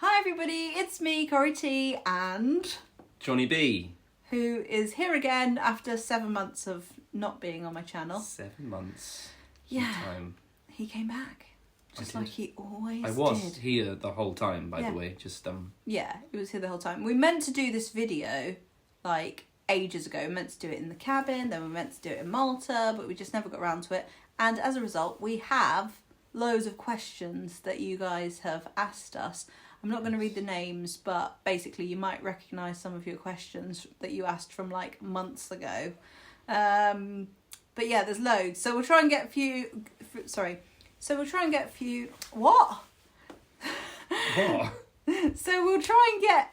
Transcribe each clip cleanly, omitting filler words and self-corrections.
Hi everybody, it's me, Corey T, and Johnny B. who is here again after 7 months of not being on my channel. 7 months. Yeah. Time. He came back. Just I like did. he always I was did. here the whole time, by Yeah. the way. Just Yeah, he was here the whole time. We meant to do this video like ages ago. We meant to do it in the cabin, then we meant to do it in Malta, but we just never got around to it. And as a result, we have loads of questions that you guys have asked us. I'm not going to read the names, but basically you might recognise some of your questions that you asked from like months ago. But yeah, there's loads. So we'll try and get a few... So we'll try and get a few... What? What? So we'll try and get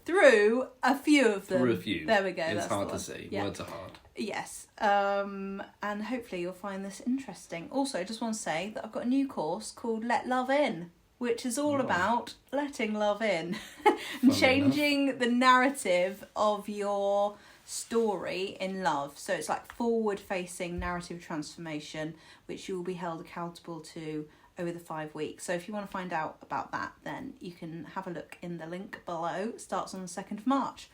through a few of them. Through a few. There we go. It's that's hard the to one. say. Yeah. Words are hard. Yes. And hopefully you'll find this interesting. Also, I just want to say that I've got a new course called Let Love In, which is all about letting love in and changing the narrative of your story in love. So it's like forward-facing narrative transformation, which you will be held accountable to over the 5 weeks. So if you want to find out about that, then you can have a look in the link below. It starts on the 2nd of March.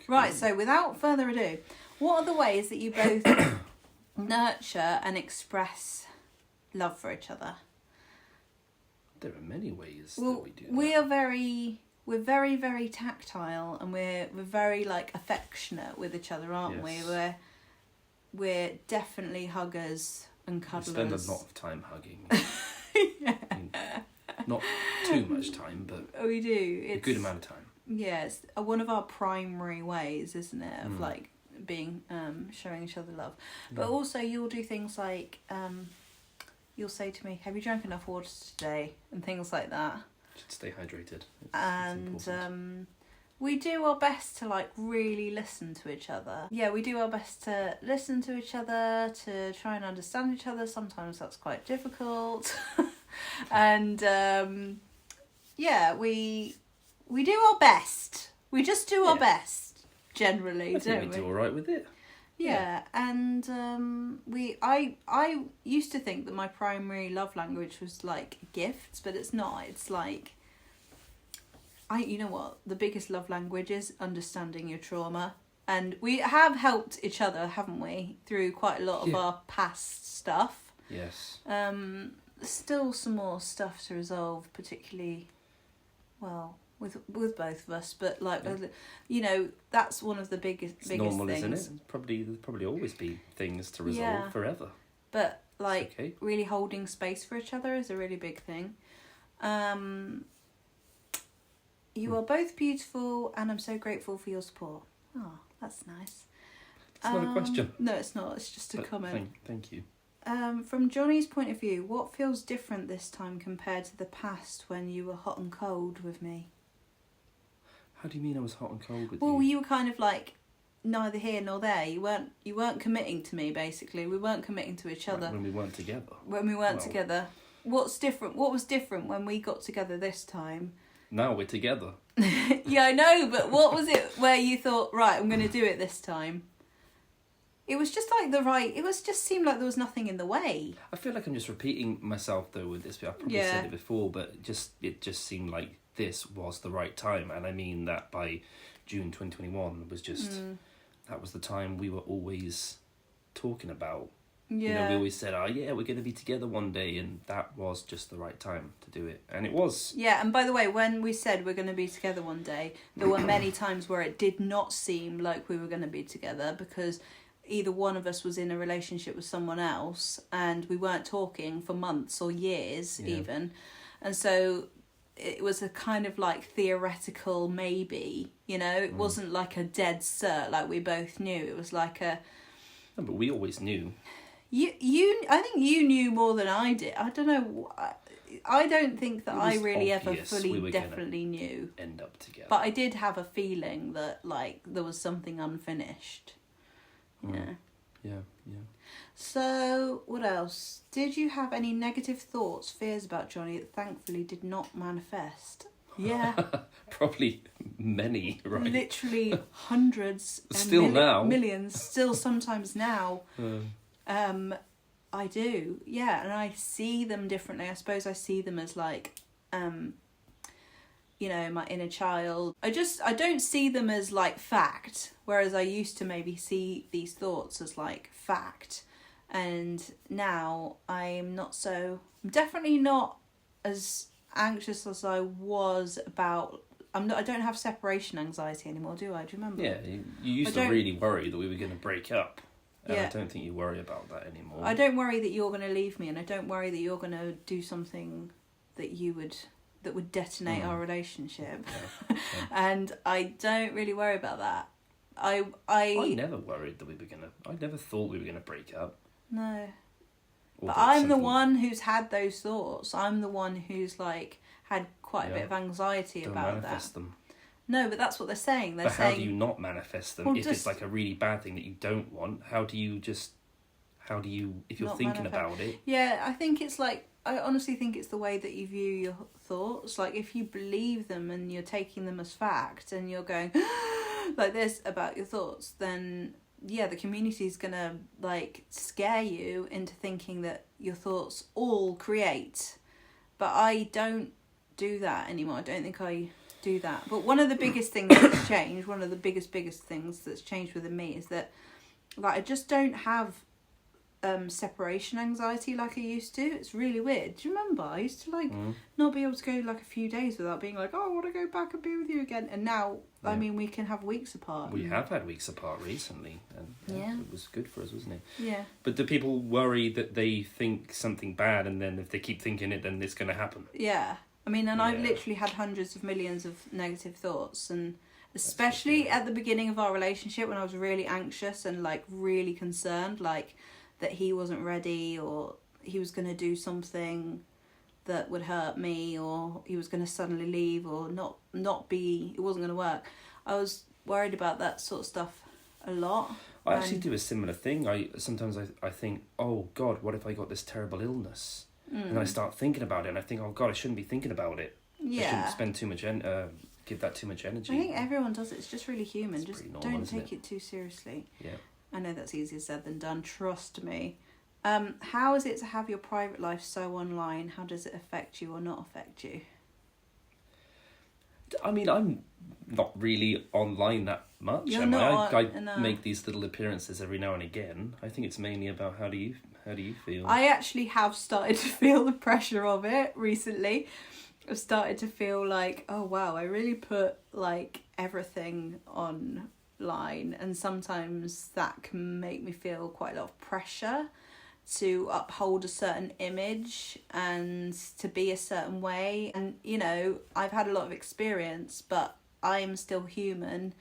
Cool. Right, so without further ado, what are the ways that you both nurture and express love for each other? There are many ways Well, that we do that. We're very, very tactile, and we're very like affectionate with each other, aren't Yes. we? We're definitely huggers and cuddlers. We spend a lot of time hugging. Yeah. I mean, not too much time, but We do. a good amount of time. Yeah, it's one of our primary ways, isn't it, of like being showing each other love. But also you'll do things like you'll say to me, have you drank enough water today? And things like that. Should stay hydrated. And it's important. we do our best to like really listen to each other. Yeah, we do our best to listen to each other, to try and understand each other. Sometimes that's quite difficult. And yeah, we do our best. We just do our best generally, I think don't we do all right with it. Yeah, and I used to think that my primary love language was like gifts, but it's not. It's like you know what? The biggest love language is understanding your trauma, and we have helped each other, haven't we, through quite a lot of our past stuff. Yes. Still some more stuff to resolve, particularly, well, with both of us, but like you know, that's one of the biggest Normal, things. isn't it? There'll probably always be things to resolve forever. But like okay. Really holding space for each other is a really big thing. You are both beautiful, and I'm so grateful for your support. Oh, that's nice. It's not a question. No, it's not. It's just a comment. Thank you. From Johnny's point of view, what feels different this time compared to the past when you were hot and cold with me? How do you mean I was hot and cold with you? Well, you were kind of like neither here nor there. You weren't committing to me, basically. We weren't committing to each other. When we weren't together. When we weren't together. What's different? What was different when we got together this time? Now we're together. Yeah, I know, but what was it where you thought, right, I'm going to do it this time? It was just like just seemed like there was nothing in the way. I feel like I'm just repeating myself though with this, but I've probably said it before, but it just seemed like this was the right time. And I mean that by June 2021 was just, that was the time we were always talking about. Yeah. You know, we always said, oh yeah, we're going to be together one day, and that was just the right time to do it. And it was. Yeah, and by the way, when we said we're going to be together one day, there were many times where it did not seem like we were going to be together, because either one of us was in a relationship with someone else, and we weren't talking for months or years even. And so it was a kind of like theoretical maybe, you know, it wasn't like a dead cert like we both knew. It was like a... No, but we always knew. I think you knew more than I did. I don't know. I don't think that I really ever fully definitely knew. End up together. But I did have a feeling that like there was something unfinished. Yeah. Yeah. So, what else? Did you have any negative thoughts, fears about Johnny that thankfully did not manifest? Yeah. Probably many, right? Literally hundreds. Still now. Millions. Still sometimes now. I do. Yeah, and I see them differently. I suppose I see them as like you know, my inner child. I don't see them as like fact, whereas I used to maybe see these thoughts as like fact. And now I'm definitely not as anxious as I was about. I don't have separation anxiety anymore, do I? Do you remember? Yeah, you used to really worry that we were going to break up. And yeah. I don't think you worry about that anymore. I don't worry that you're going to leave me, and I don't worry that you're going to do something that would detonate our relationship. Yeah. And I don't really worry about that. I never worried that we were going to... I never thought we were going to break up. No. But I'm the one who's had those thoughts. I'm the one who's like had quite a bit of anxiety about manifest that. Them. No, but that's what they're saying. They're saying, how do you not manifest them? If it's like a really bad thing that you don't want, if you're thinking about it? Yeah, I think it's like, I honestly think it's the way that you view your thoughts. Like, if you believe them and you're taking them as fact and you're going like this about your thoughts, then yeah, the community's gonna like scare you into thinking that your thoughts all create. But I don't do that anymore. I don't think I do that. But one of the biggest things that's changed, one of the biggest things that's changed within me is that like I just don't have separation anxiety like I used to. It's really weird. Do you remember? I used to like not be able to go like a few days without being like, oh, I want to go back and be with you again. And now, I mean, we can have weeks apart. We have had weeks apart recently, and it was good for us, wasn't it? Yeah. But do people worry that they think something bad, and then if they keep thinking it, then it's going to happen? Yeah. I mean, and I've literally had hundreds of millions of negative thoughts, and especially at the beginning of our relationship when I was really anxious and like really concerned, like that he wasn't ready or he was going to do something that would hurt me or he was going to suddenly leave or not be, it wasn't going to work. I was worried about that sort of stuff a lot. I actually do a similar thing. Sometimes I think, oh God, what if I got this terrible illness? And I start thinking about it and I think, oh God, I shouldn't be thinking about it. Yeah. I shouldn't spend too much give that too much energy. I think everyone does it. It's just really human. Just normal, don't take it too seriously. Yeah. I know that's easier said than done, trust me. How is it to have your private life so online? How does it affect you or not affect you? I mean, I'm not really online that much. You're not. I make these little appearances every now and again. I think it's mainly about how do you feel? I actually have started to feel the pressure of it recently. I've started to feel like, oh wow, I really put like everything online, and sometimes that can make me feel quite a lot of pressure to uphold a certain image and to be a certain way. And you know, I've had a lot of experience, but I am still human,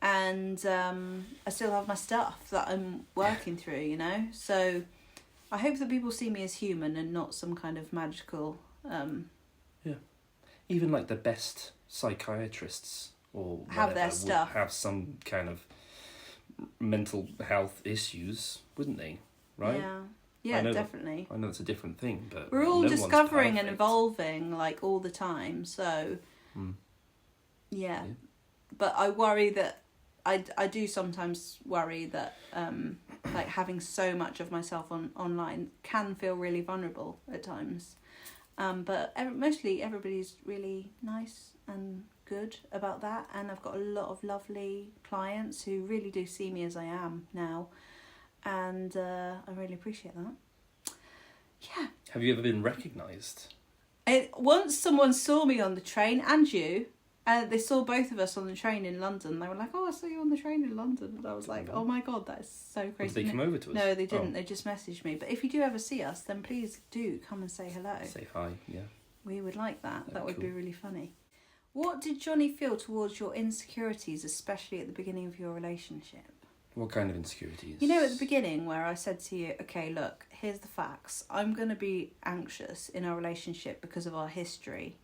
and I still have my stuff that I'm working through, you know. So I hope that people see me as human and not some kind of magical even like the best psychiatrists or have their stuff, have some kind of mental health issues, wouldn't they? Right? Yeah, definitely. I know it's a different thing, but we're all discovering and evolving like all the time. So yeah. But I worry that I do sometimes worry that like having so much of myself online can feel really vulnerable at times. But mostly everybody's really nice and good about that, and I've got a lot of lovely clients who really do see me as I am now, and I really appreciate that. Yeah. Have you ever been recognised? Once someone saw me on the train, and you, they saw both of us on the train in London. They were like, oh, I saw you on the train in London. And I was like, oh my God, that is so crazy. Did they come over to us? No, they didn't. They just messaged me. But if you do ever see us, then please do come and say hello. Say hi, yeah. We would like that. That would be really funny. What did Johnny feel towards your insecurities, especially at the beginning of your relationship? What kind of insecurities? You know, at the beginning where I said to you, okay, look, here's the facts. I'm going to be anxious in our relationship because of our history.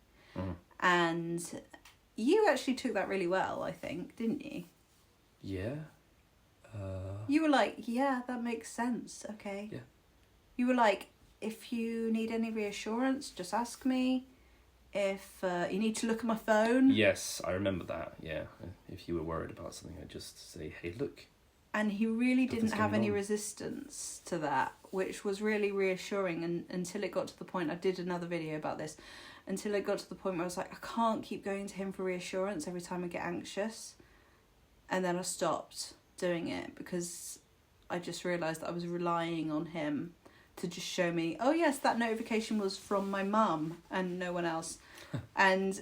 And you actually took that really well, I think, didn't you? Yeah. You were like, yeah, that makes sense, okay. Yeah. You were like, if you need any reassurance, just ask me. If you need to look at my phone. Yes, I remember that, yeah. If you were worried about something, I'd just say, hey, look. And he really didn't have any resistance to that, which was really reassuring. And until it got to the point, I did another video about this, until it got to the point where I was like, I can't keep going to him for reassurance every time I get anxious. And then I stopped doing it because I just realised that I was relying on him to just show me, oh yes, that notification was from my mum and no one else. And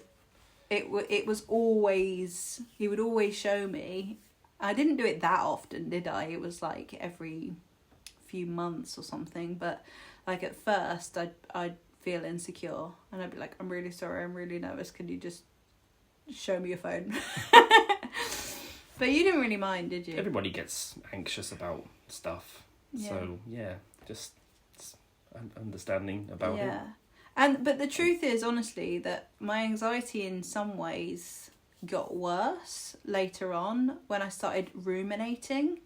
it was always, he would always show me. I didn't do it that often, did I? It was like every few months or something. But like at first, I'd feel insecure and I'd be like, I'm really sorry, I'm really nervous. Can you just show me your phone? But you didn't really mind, did you? Everybody gets anxious about stuff. Yeah. So, yeah, just understanding about it. But the truth is, honestly, that my anxiety in some ways got worse later on when I started ruminating.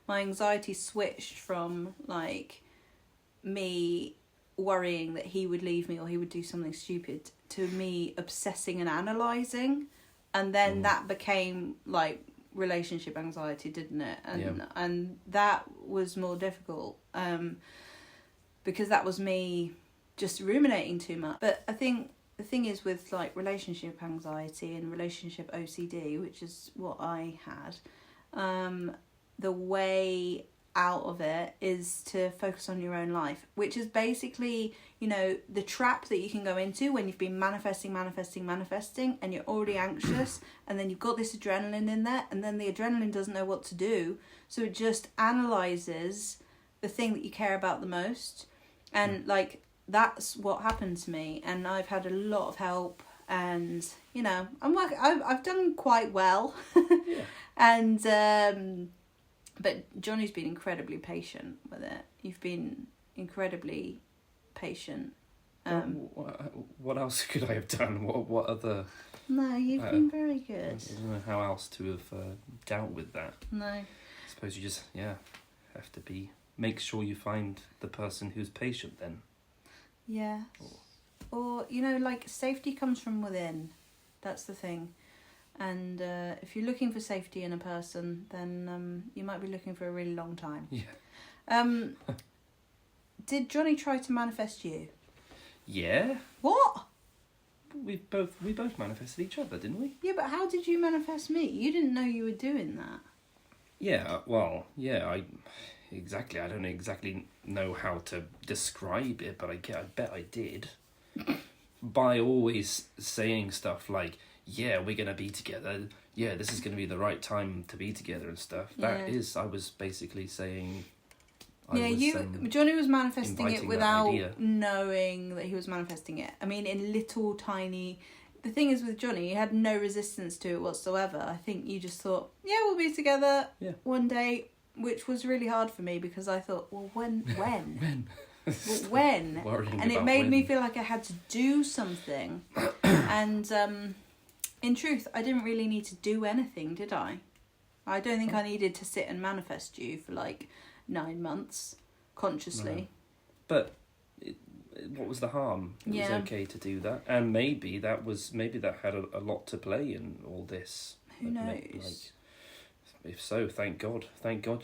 My anxiety switched from, like, me worrying that he would leave me or he would do something stupid to me obsessing and analysing. And then that became, like, relationship anxiety, didn't it? And that was more difficult because that was me just ruminating too much. But I think the thing is with like relationship anxiety and relationship OCD, which is what I had, the way out of it is to focus on your own life, which is basically, you know, the trap that you can go into when you've been manifesting and you're already anxious, and then you've got this adrenaline in there, and then the adrenaline doesn't know what to do, so it just analyzes the thing that you care about the most. And like that's what happened to me, and I've had a lot of help, and you know, I've done quite well. And but Johnny's been incredibly patient with it. You've been incredibly patient. What else could I have done? What other? No, you've been very good. I don't know how else to have dealt with that. No. I suppose you just have to make sure you find the person who's patient then. Yeah. Or you know, like safety comes from within. That's the thing. And if you're looking for safety in a person, then you might be looking for a really long time. Yeah. Did Johnny try to manifest you? Yeah. What? We both manifested each other, didn't we? Yeah, but how did you manifest me? You didn't know you were doing that. Yeah. Well, yeah. I don't exactly know how to describe it, but I bet I did. By always saying stuff like, yeah, we're going to be together. Yeah, this is going to be the right time to be together and stuff. Yeah. I was basically saying... Johnny was manifesting it without knowing that he was manifesting it. I mean, in little tiny... The thing is with Johnny, he had no resistance to it whatsoever. I think you just thought, yeah, we'll be together one day, which was really hard for me because I thought, well, when? When? Well, when? And it made me feel like I had to do something. And in truth, I didn't really need to do anything, did I? I don't think I needed to sit and manifest you for like 9 months consciously. No. But what was the harm? It was okay to do that, and maybe that had a lot to play in all this. Who knows? If so, thank God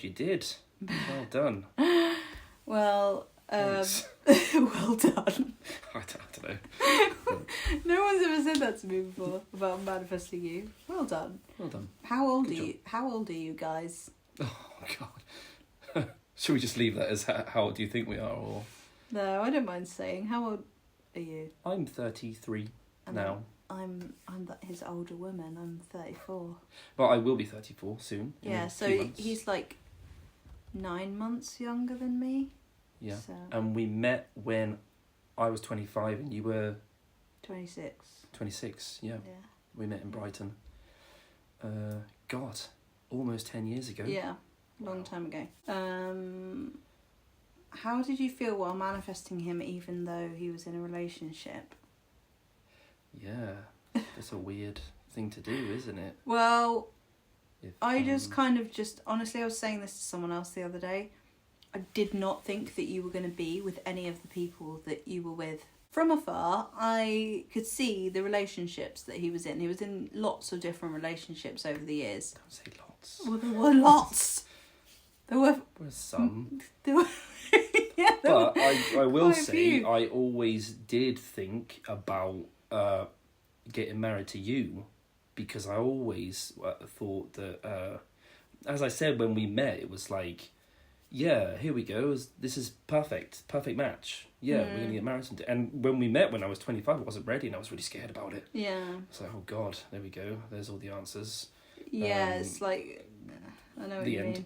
you did. Well done. Well, well done. I don't know. No one's ever said that to me before about manifesting you. Well done. Well done. How old are you? How old are you guys? Oh God. Should we just leave that as how old do you think we are, or? No, I don't mind saying. How old are you? I'm 33 now. I'm his older woman. I'm 34. Well, I will be 34 soon. Yeah, so he's like 9 months younger than me. Yeah. So. And we met when I was 25 and you were 26. 26, yeah. Yeah. We met in Brighton. God, almost 10 years ago. Yeah, long time ago. How did you feel while manifesting him even though he was in a relationship? Yeah, that's a weird thing to do, isn't it? Well, I just honestly, I was saying this to someone else the other day. I did not think that you were going to be with any of the people that you were with. From afar, I could see the relationships that he was in. He was in lots of different relationships over the years. Don't say lots. Well, there were lots. There were some. There were, but I will say, I always did think about getting married to you, because I always thought that, as I said when we met, it was like, yeah, here we go. This is perfect match. Yeah, we're gonna get married someday. And when we met, when I was 25, I wasn't ready, and I was really scared about it. Yeah. It's like, oh God, there we go. There's all the answers. Yeah, it's like, I know what you end. mean.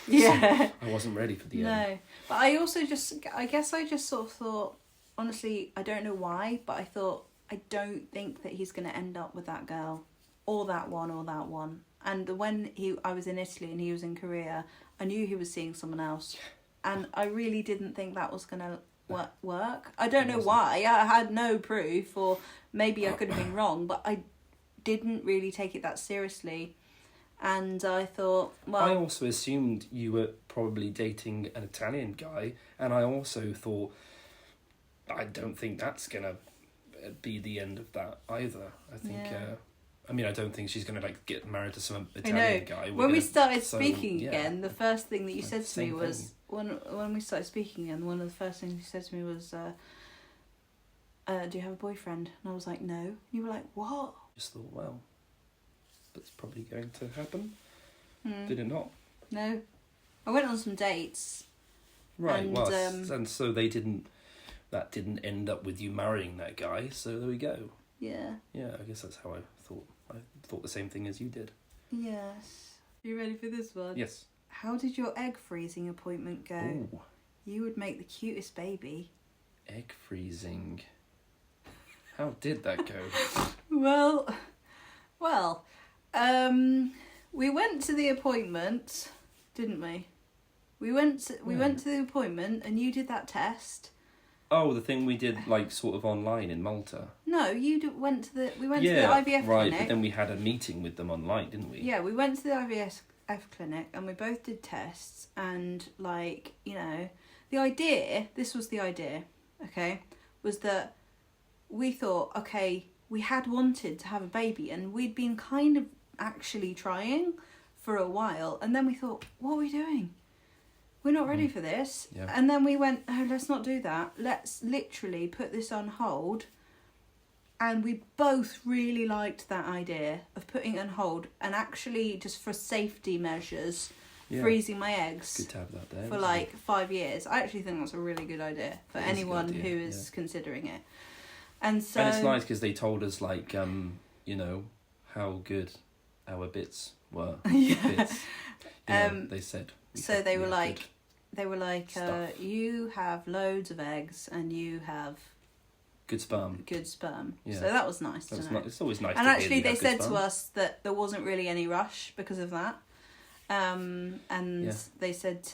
Yeah. I wasn't ready for the end. No, but I also I guess I just sort of thought, honestly, I don't know why, but I thought, I don't think that he's going to end up with that girl, or that one. And when I was in Italy and he was in Korea, I knew he was seeing someone else, and I really didn't think that was going to work. I don't know why. I had no proof, or maybe I could have been wrong, but I didn't really take it that seriously. And I thought, well... I also assumed you were probably dating an Italian guy, and I also thought, I don't think that's going to be the end of that either. I think... I don't think she's going to get married to some Italian guy. When we started speaking again, the first thing that you said to me was... When we started speaking again, one of the first things you said to me was, do you have a boyfriend? And I was like, no. You were like, what? Just thought, well... that's probably going to happen. Did it not? No. I went on some dates. Right, and so that didn't end up with you marrying that guy, so there we go. Yeah. Yeah, I guess that's how I thought. I thought the same thing as you did. Yes. Are you ready for this one? Yes. How did your egg freezing appointment go? Ooh. You would make the cutest baby. Egg freezing. How did that go? Well... we went to the appointment, didn't we? We went to the appointment, and you did that test. Oh, the thing we did, sort of online in Malta. No, went to the IVF clinic. Right, but then we had a meeting with them online, didn't we? Yeah, we went to the IVF clinic, and we both did tests, and the idea. This was the idea. Okay, was that we thought, okay, we had wanted to have a baby, and we'd been kind of actually trying for a while, and then we thought, what are we doing? We're not ready for this. Yeah. And then we went, oh, let's not do that. Let's literally put this on hold. And we both really liked that idea of putting it on hold, and actually, just for safety measures, freezing my eggs. Good to have that there. For 5 years. I actually think that's a really good idea for anyone who is considering it. And it's nice because they told us how good our bits were. Bits. They said. So they were like, you have loads of eggs and you have good sperm. Yeah. So that was nice to know. It's always nice. And to actually, hear they said to us that there wasn't really any rush because of that. They said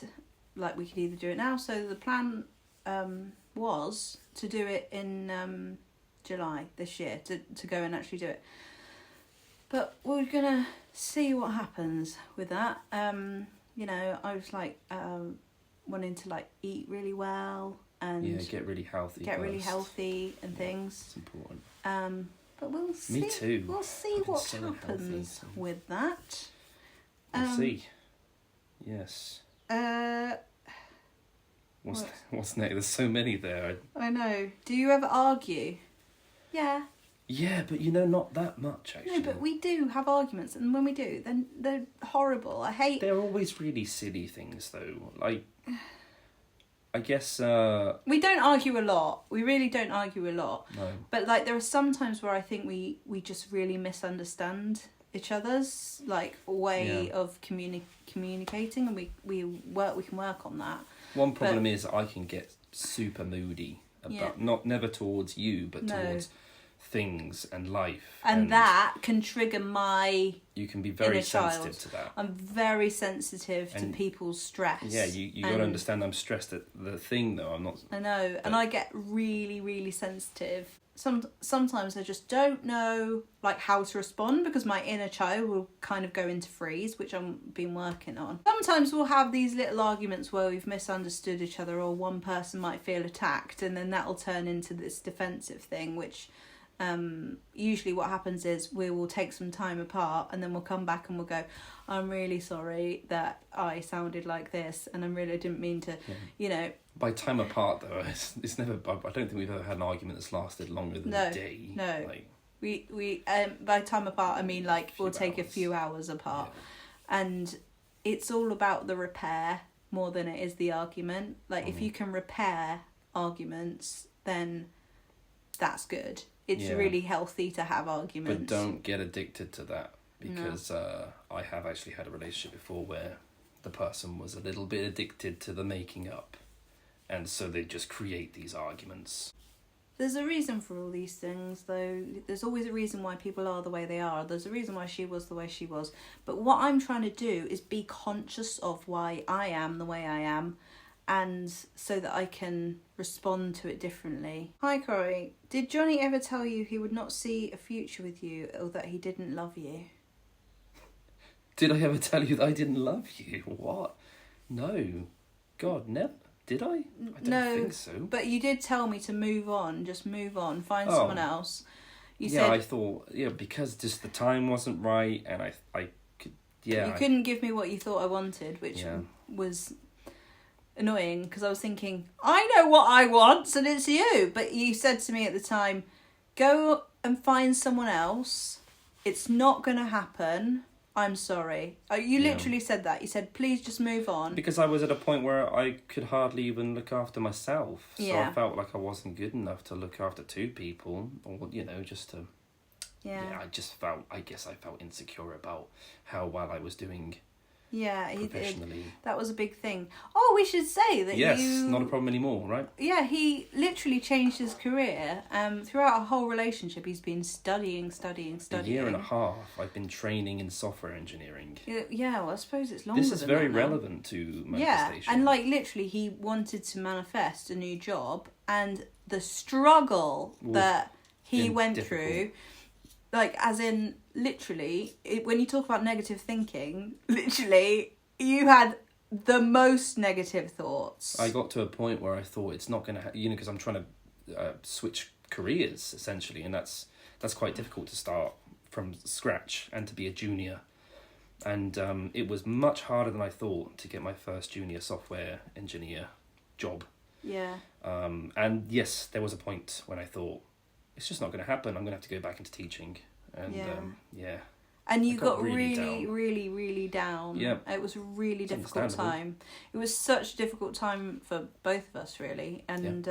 we could either do it now. So the plan was to do it in July this year, to go and actually do it. But we're gonna see what happens with that. I was wanting to eat really well and get really healthy. And things. It's important. But we'll see. Me too. We'll see what happens with that. We'll see. Yes. What's next? There's so many there. I know. Do you ever argue? Yeah. Yeah, but not that much, actually. No, but we do have arguments, and when we do, then they're horrible. I hate... They're always really silly things, though. I guess... We don't argue a lot. We really don't argue a lot. No. But, there are some times where I think we just really misunderstand each other's, way of communicating, and we can work on that. One problem is I can get super moody about... Never towards you, but towards... things and life, and that can trigger you can be very sensitive to that. I'm very sensitive to people's stress. Yeah, you got to understand I'm stressed at the thing, though. I'm not... I know, and I get really, really sensitive. Sometimes I just don't know how to respond, because my inner child will kind of go into freeze, which I've been working on. Sometimes we'll have these little arguments where we've misunderstood each other, or one person might feel attacked, and then that'll turn into this defensive thing, which usually what happens is we will take some time apart and then we'll come back and we'll go, I'm really sorry that I sounded like this and I really didn't mean to, By time apart, though, it's never. I don't think we've ever had an argument that's lasted longer than a day. No. Like, we by time apart, I mean like we'll take a few hours apart, and it's all about the repair more than it is the argument. Like if you can repair arguments, then that's good. It's really healthy to have arguments. But don't get addicted to that, because I have actually had a relationship before where the person was a little bit addicted to the making up, and so they just create these arguments. There's a reason for all these things, though. There's always a reason why people are the way they are. There's a reason why she was the way she was. But what I'm trying to do is be conscious of why I am the way I am, and so that I can respond to it differently. Hi, Corey. Did Johnny ever tell you he would not see a future with you, or that he didn't love you? Did I ever tell you that I didn't love you? What? No. God, never. Did I? I don't think so. But you did tell me to move on. Just move on. Find someone else. You said, I thought, because just the time wasn't right, and I could, You couldn't give me what you thought I wanted, which was annoying, because I was thinking, I know what I want, and it's you. But you said to me at the time, go and find someone else. It's not going to happen. I'm sorry. You literally said that. You said, please just move on. Because I was at a point where I could hardly even look after myself. So Yeah. I felt like I wasn't good enough to look after two people. Or, just to... Yeah. I guess I felt insecure about how well I was doing Yeah, professionally. That was a big thing. Oh, we should say that Yes, not a problem anymore, right? Yeah, he literally changed his career. Throughout our whole relationship, he's been studying. A year and a half, I've been training in software engineering. Yeah, well, I suppose it's longer. This is than very that now. relevant to manifestation. Yeah, and literally, he wanted to manifest a new job, and the struggle that he went through, as in literally, when you talk about negative thinking, literally, you had the most negative thoughts. I got to a point where I thought it's not going to, because I'm trying to switch careers essentially, and that's quite difficult to start from scratch and to be a junior. And it was much harder than I thought to get my first junior software engineer job. Yeah. And yes, there was a point when I thought, it's just not going to happen. I'm going to have to go back into teaching. And And you got really really, down. really, really down. Yeah. It was a really It's difficult time. It was such a difficult time for both of us, really. And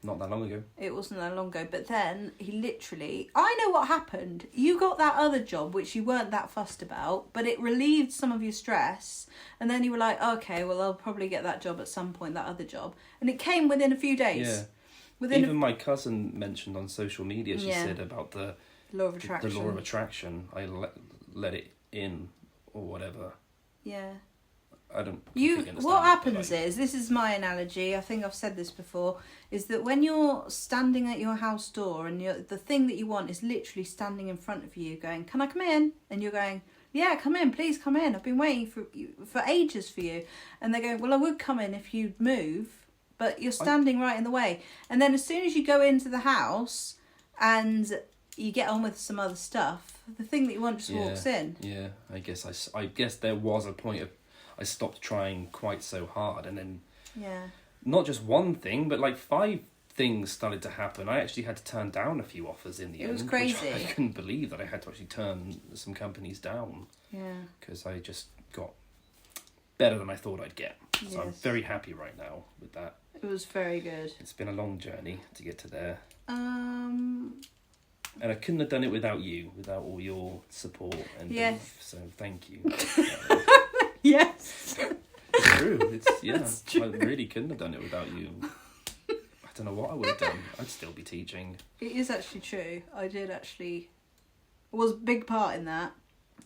not that long ago. it wasn't that long ago. But then he literally... I know what happened. You got that other job, which you weren't that fussed about, but it relieved some of your stress. And then you were like, okay, well, I'll probably get that job at some point, that other job. And it came within a few days. Yeah. Even my cousin mentioned on social media, she said about the law of attraction. The law of attraction. I let it in, or whatever. Yeah. I don't understand what it, happens is, this is my analogy, I think I've said this before, is that when you're standing at your house door and the thing that you want is literally standing in front of you going, can I come in? And you're going, yeah, come in, please come in. I've been waiting for ages for you. And they're going, well, I would come in if you'd move, but you're standing right in the way. And then as soon as you go into the house and you get on with some other stuff, the thing that you want just walks in. Yeah, I guess there was a point of I stopped trying quite so hard, and then not just one thing, but 5 things started to happen. I actually had to turn down a few offers in the end. It was crazy. I couldn't believe that I had to actually turn some companies down. Yeah. Because I just got better than I thought I'd get. So Yes. I'm very happy right now with that. It was very good. It's been a long journey to get to there. And I couldn't have done it without you, without all your support and belief. So thank you. Yes. It's true. It's true. I really couldn't have done it without you. I don't know what I would have done. I'd still be teaching. It is actually true. I did actually... was a big part in that.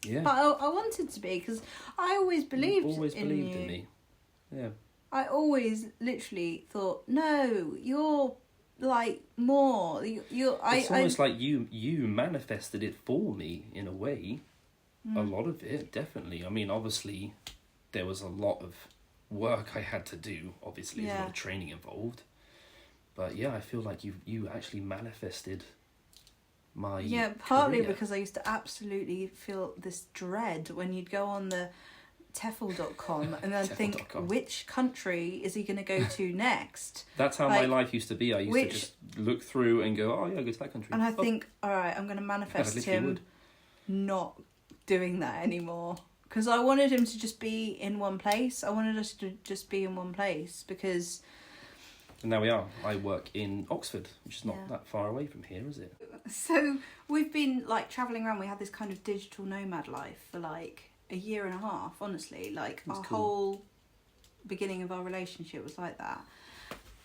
Yeah. But I wanted to be, because I always believed you always in believed you. in me. Yeah. I always literally thought, no, you're more. It's almost like you manifested it for me in a way. A lot of it, definitely. I mean, obviously, there was a lot of work I had to do. Obviously, there's a lot of training involved. But yeah, I feel like you actually manifested my partly career. because I used to absolutely feel this dread when you'd go on the TEFL.com and then think, which country is he going to go to next? That's how my life used to be. I used to just look through and go, oh yeah, I'll go to that country. And I think, all right, I'm going to manifest him not doing that anymore. Because I wanted him to just be in one place. I wanted us to just be in one place because... And now we are. I work in Oxford, which is not that far away from here, is it? So we've been like travelling around. We had this kind of digital nomad life for like a year and a half, honestly. Like our whole beginning of our relationship was like that.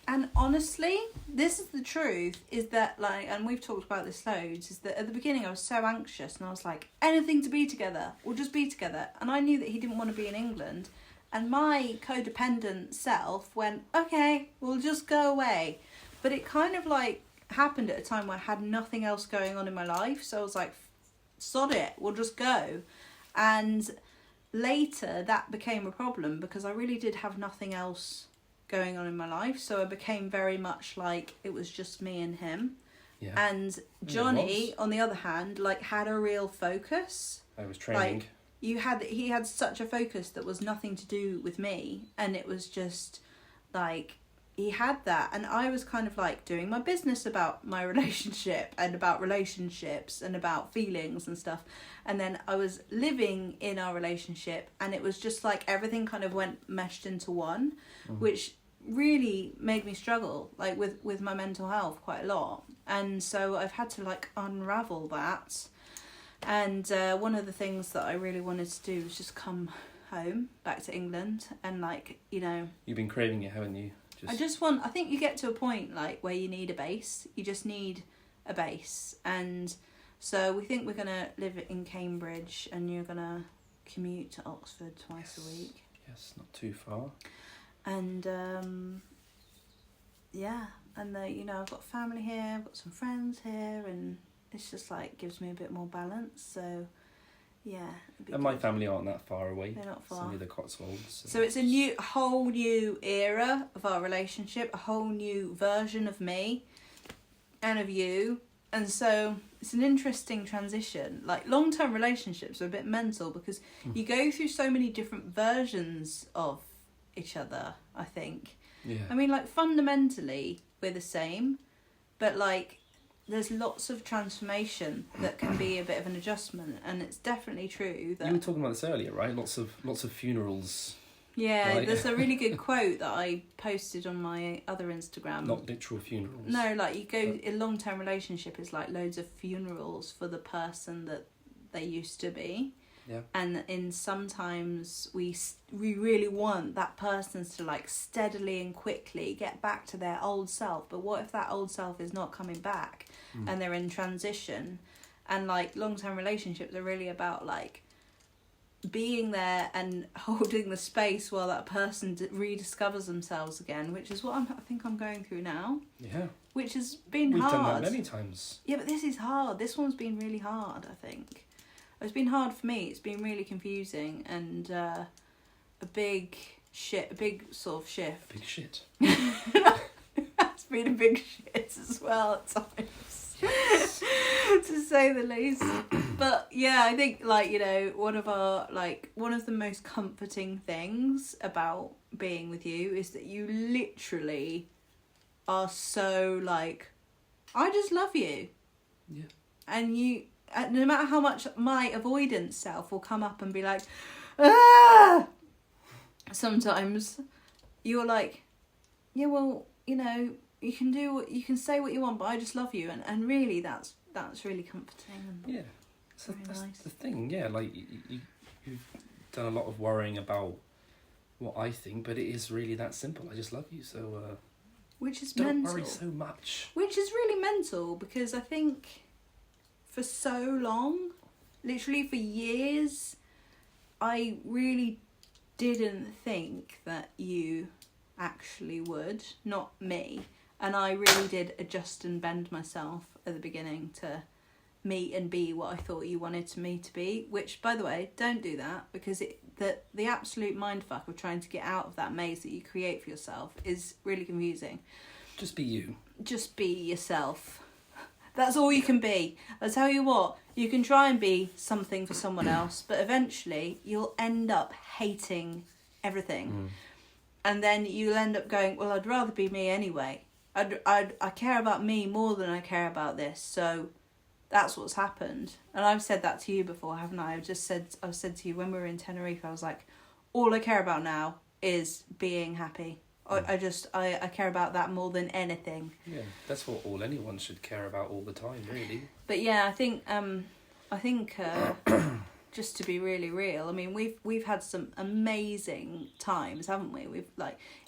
And honestly, this is the truth, is that like, and we've talked about this loads, is that at the beginning I was so anxious and I was like, anything to be together, we'll just be together. And I knew that he didn't want to be in England. And my codependent self went, okay, we'll just go away. But it kind of like happened at a time where I had nothing else going on in my life. So I was like, sod it, we'll just go. And later that became a problem because I really did have nothing else going on in my life. So I became very much like it was just me and him. Yeah. And Johnny, on the other hand, like had a real focus. I was training. Like, he had such a focus that was nothing to do with me, and it was just like he had that, and I was kind of like doing my business about my relationship and about relationships and about feelings and stuff, and then I was living in our relationship, and it was just like everything kind of went meshed into one, which really made me struggle like with my mental health quite a lot, and so I've had to like unravel that. And one of the things that I really wanted to do was just come home, back to England, and like, you know... You've been craving it, haven't you? I think you get to a point like where you need a base. You just need a base. And so we think we're going to live in Cambridge and you're going to commute to Oxford twice a week. Yes, not too far. And, and you know, I've got family here, I've got some friends here, and... It's just like gives me a bit more balance, so yeah. And my family aren't that far away. They're not far. It's only the Cotswolds. So it's a whole new era of our relationship, a whole new version of me and of you, and so it's an interesting transition. Like long-term relationships are a bit mental because you go through so many different versions of each other. I think. Yeah. I mean, like fundamentally we're the same, but like. There's lots of transformation that can be a bit of an adjustment, and it's definitely true that... You were talking about this earlier, right? Lots of funerals. Yeah, right? There's a really good quote that I posted on my other Instagram. Not literal funerals. No, like you go... A long-term relationship is like loads of funerals for the person that they used to be. Yeah. And sometimes we really want that person to like steadily and quickly get back to their old self. But what if that old self is not coming back and they're in transition? And like long-term relationships are really about like being there and holding the space while that person rediscovers themselves again, which is what I think I'm going through now. Yeah. Which has been We've hard. We've done that many times. Yeah, but this is hard. This one's been really hard, I think. It's been hard for me. It's been really confusing and a big sort of shift. Big shit. That's been a big shit as well at times, yes. To say the least. But yeah, I think like, you know, one of the most comforting things about being with you is that you literally are so like, I just love you. Yeah. And you... no matter how much my avoidance self will come up and be like, ah! Sometimes you're like, yeah, well, you know, you can say what you want, but I just love you, and really that's really comforting. And yeah, so that's nice. the thing. Yeah, like you've done a lot of worrying about what I think, but it is really that simple. I just love you, so which is don't mental. worry so much. Which is really mental because I think. For so long, literally for years, I really didn't think that you actually would, not me. And I really did adjust and bend myself at the beginning to meet and be what I thought you wanted me to be. Which, by the way, don't do that because the absolute mindfuck of trying to get out of that maze that you create for yourself is really confusing. Just be you. Just be yourself. That's all you can be. I tell you what, you can try and be something for someone else, but eventually you'll end up hating everything. And then you'll end up going, well, I'd rather be me anyway. I care about me more than I care about this, so that's what's happened. And I've said that to you before, haven't I? I've said to you when we were in Tenerife, I was like, all I care about now is being happy. I care about that more than anything. Yeah, that's what anyone should care about all the time, really. But yeah, I think just to be really real, I mean, we've had some amazing times, haven't we? We've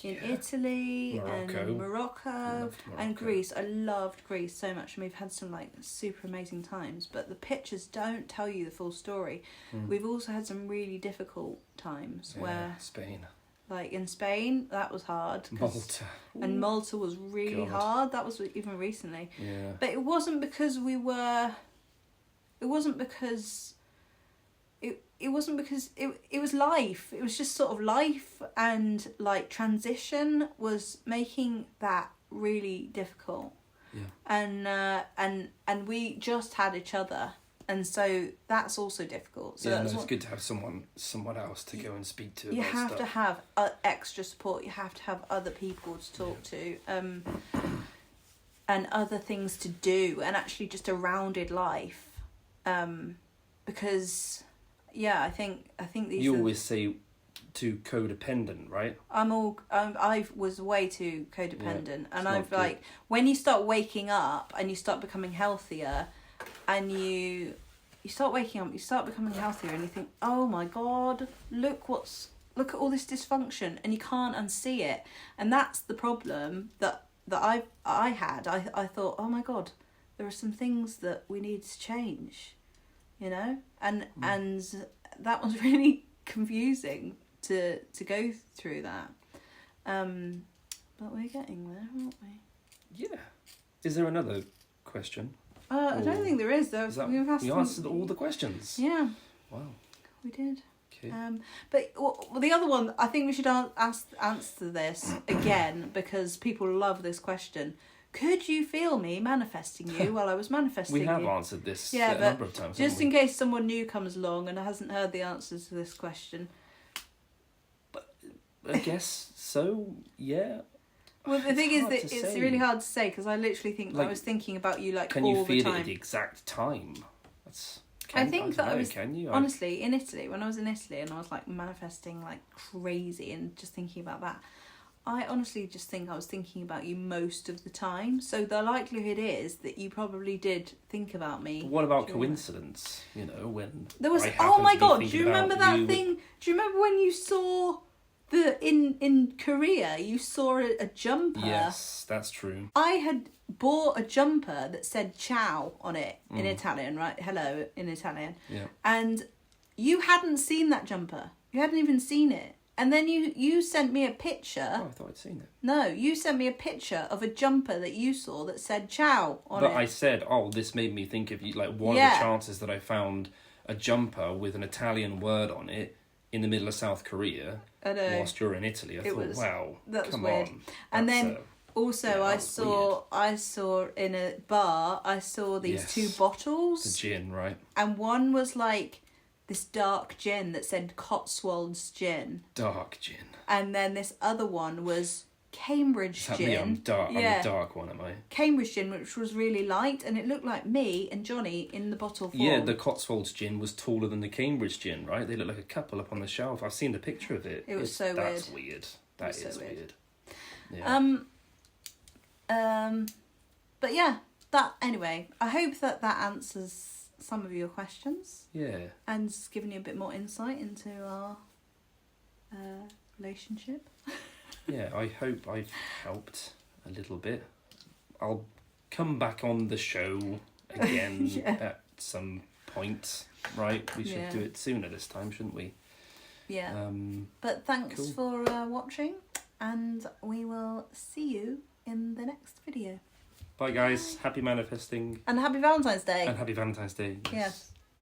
in Italy and Morocco and Greece. I loved Greece so much, and we've had some super amazing times. But the pictures don't tell you the full story. We've also had some really difficult times where Spain. In Spain, that was hard. Malta. And Malta was really hard. That was even recently. Yeah. But it wasn't because it wasn't because it was life. It was just sort of life, and transition was making that really difficult. Yeah. And we just had each other. And so that's also difficult. So it's good to have someone else to go and speak to. You have to have extra support. You have to have other people to talk to, and other things to do, and actually just a rounded life. Because, I think these. You always say too codependent, right? I was way too codependent, and I've when you start waking up and you start becoming healthier. And you start waking up, you start becoming healthier, and you think, oh my God, look at all this dysfunction, and you can't unsee it. And that's the problem that I had. I thought, oh my God, there are some things that we need to change, and that was really confusing to go through that. But we're getting there, aren't we? Yeah. Is there another question? I don't think there is, though. We answered all the questions. Yeah. Wow. We did. Okay. But the other one, I think we should answer this again, because people love this question. Could you feel me manifesting you while I was manifesting you? We have answered this a number of times. Just in case someone new comes along and hasn't heard the answers to this question. But I guess so, yeah. Well, the thing is that it's really hard to say, because I literally think I was thinking about you all the time. Can you feel it at the exact time? Honestly, in Italy, when I was in Italy and I was manifesting crazy and just thinking about that, I honestly just think I was thinking about you most of the time. So the likelihood is that you probably did think about me. But what about coincidence? When there was. Oh my God! Do you remember that thing? Do you remember when you saw? In Korea, you saw a jumper. Yes, that's true. I had bought a jumper that said ciao on it in Italian, right? Hello in Italian. Yeah. And you hadn't seen that jumper. You hadn't even seen it. And then you sent me a picture. Oh, I thought I'd seen it. No, you sent me a picture of a jumper that you saw that said ciao on it. But I said, this made me think of you. One of the chances that I found a jumper with an Italian word on it in the middle of South Korea whilst you're in Italy. I thought, wow, come on. And then also I saw in a bar, I saw these two bottles. The gin, right? And one was this dark gin that said Cotswolds gin. Dark gin. And then this other one was Cambridge gin. I'm the dark one, am I? Cambridge gin, which was really light, and it looked like me and Johnny in the bottle form. Yeah, the Cotswolds gin was taller than the Cambridge gin, right? They look like a couple up on the shelf. I've seen the picture of it. It was so weird. That's weird. That is weird. Yeah. But yeah, anyway, I hope that answers some of your questions. Yeah. And it's given you a bit more insight into our relationship. Yeah, I hope I've helped a little bit. I'll come back on the show again at some point, right? We should do it sooner this time, shouldn't we? Yeah. But thanks for watching, and we will see you in the next video. Bye guys, happy manifesting. And happy Valentine's Day. And happy Valentine's Day. Yes.